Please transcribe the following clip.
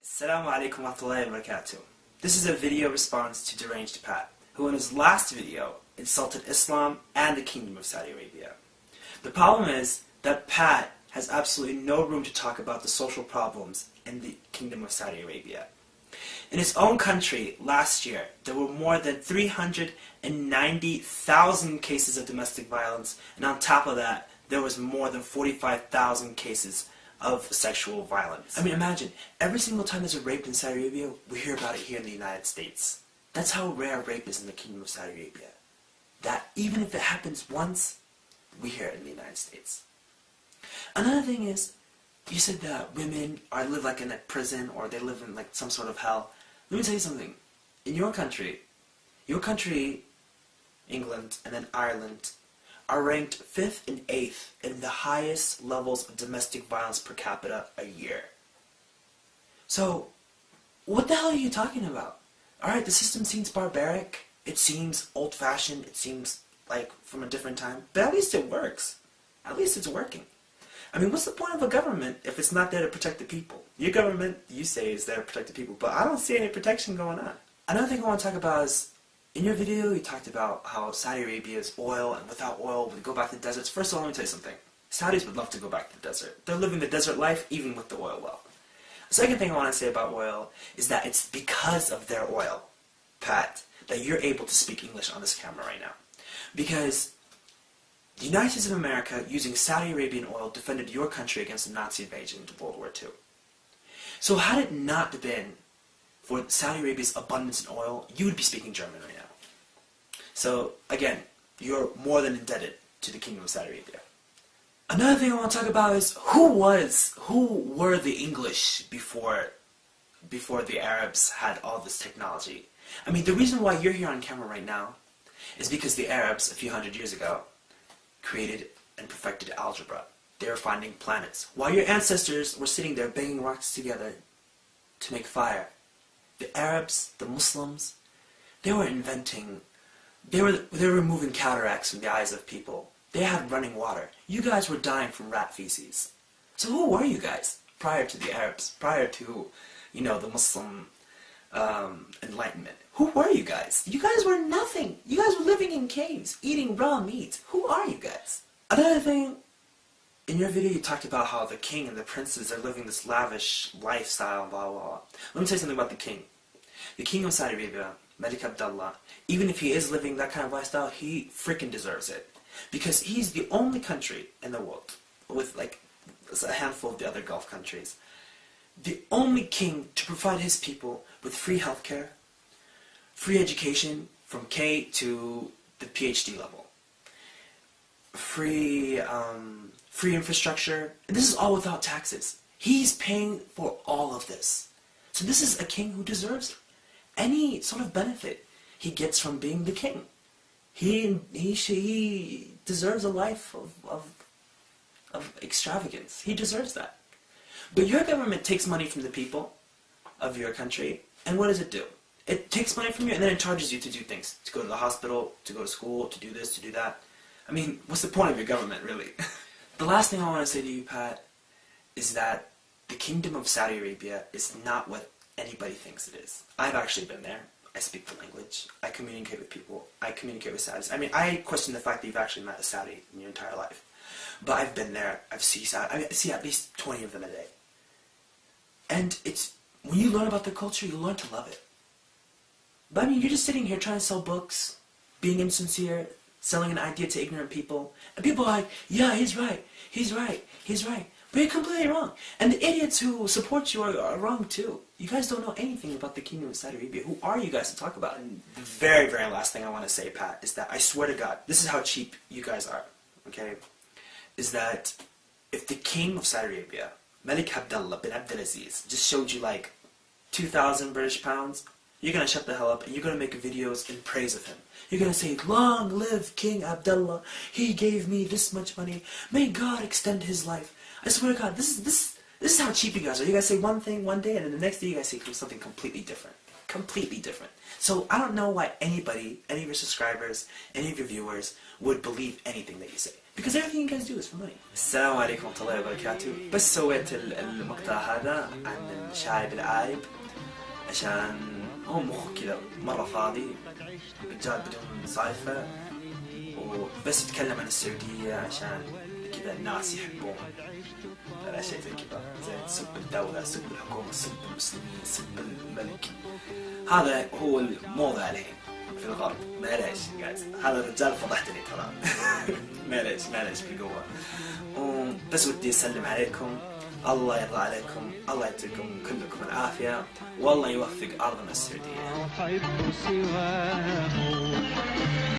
Assalamu alaikum wa rahmatullahi wa barakatuh. This is a video response to Deranged Pat, who in his last video insulted Islam and the Kingdom of Saudi Arabia. The problem is that Pat has absolutely no room to talk about the social problems in the Kingdom of Saudi Arabia. In his own country, last year, there were more than 390,000 cases of domestic violence, and on top of that, there was more than 45,000 cases of sexual violence. I mean, imagine, every single time there's a rape in Saudi Arabia, we hear about it here in the United States. That's how rare rape is in the Kingdom of Saudi Arabia. That even if it happens once, we hear it in the United States. Another thing is, you said that women live like in a prison, or they live in like some sort of hell. Let me tell you something. In your country, England, and then Ireland, are ranked 5th and 8th in the highest levels of domestic violence per capita a year. So, what the hell are you talking about? Alright, the system seems barbaric, it seems old-fashioned, it seems like from a different time, but at least it works. At least it's working. I mean, what's the point of a government if it's not there to protect the people? Your government, you say, is there to protect the people, but I don't see any protection going on. Another thing I want to talk about is, in your video, you talked about how Saudi Arabia is oil, and without oil, we go back to the deserts. First of all, let me tell you something. Saudis would love to go back to the desert. They're living the desert life, even with the oil well. The second thing I want to say about oil is that it's because of their oil, Pat, that you're able to speak English on this camera right now. Because the United States of America, using Saudi Arabian oil, defended your country against the Nazi invasion into World War II. So had it not been for Saudi Arabia's abundance in oil, you would be speaking German right now. So, again, you're more than indebted to the Kingdom of Saudi Arabia. Another thing I want to talk about is who were the English before the Arabs had all this technology? I mean, the reason why you're here on camera right now is because the Arabs, a few hundred years ago, created and perfected algebra. They were finding planets. While your ancestors were sitting there banging rocks together to make fire, the Arabs, the Muslims, they were inventing, they were removing cataracts from the eyes of people. They had running water. You guys were dying from rat feces. So who were you guys prior to the Arabs, prior to, the Muslim enlightenment? Who were you guys? You guys were nothing. You guys were living in caves, eating raw meat. Who are you guys? Another thing, in your video you talked about how the king and the princes are living this lavish lifestyle, blah, blah, blah. Let me tell you something about the king. The king of Saudi Arabia, Malik Abdullah, even if he is living that kind of lifestyle, he freaking deserves it. Because he's the only country in the world, with like a handful of the other Gulf countries, the only king to provide his people with free healthcare, free education from K to the PhD level, free infrastructure, and this is all without taxes. He's paying for all of this. So this is a king who deserves any sort of benefit he gets from being the king. He deserves a life of extravagance. He deserves that. But your government takes money from the people of your country, and what does it do? It takes money from you, and then it charges you to do things. To go to the hospital, to go to school, to do this, to do that. I mean, what's the point of your government, really? The last thing I want to say to you, Pat, is that the Kingdom of Saudi Arabia is not what anybody thinks it is. I've actually been there. I speak the language. I communicate with people. I communicate with Saudis. I mean, I question the fact that you've actually met a Saudi in your entire life. But I've been there. I see at least 20 of them a day. And when you learn about the culture, you learn to love it. But I mean, you're just sitting here trying to sell books, being insincere, selling an idea to ignorant people. And people are like, yeah, he's right. He's right. He's right. But you're completely wrong. And the idiots who support you are wrong too. You guys don't know anything about the Kingdom of Saudi Arabia. Who are you guys to talk about? And the very, very last thing I want to say, Pat, is that I swear to God, this is how cheap you guys are, okay? Is that if the King of Saudi Arabia, Malik Abdullah bin Abdulaziz, just showed you like 2,000 British pounds, you're going to shut the hell up and you're going to make videos in praise of him. You're going to say, long live King Abdullah, he gave me this much money, may God extend his life. I swear to God, this is how cheap you guys are. You guys say one thing one day, and then the next day you guys say something completely different. Completely different. So I don't know why anybody, any of your subscribers, any of your viewers, would believe anything that you say. Because everything you guys do is for money. السلام عليكم ورحمة الله وبركاته. بس سويت المقطع هذا عن الشايب العايب عشان هو مخه كذا مرة فاضي، رجال بدون صايفة، وبس يتكلم عن السعودية عشان كذا الناس يحبون الأشياء زي كذا، زي سب الدولة، سب الحكومة، سب المسلمين، سب الملك. هذا هو الموضة الحين في الغرب. معليش هذا الرجال فضحتني ترى. معليش بقوة. بس ودي أسلم عليكم، الله يرضى عليكم، الله يعطيكم كلكم العافية، والله يوفق أرضنا السعودية.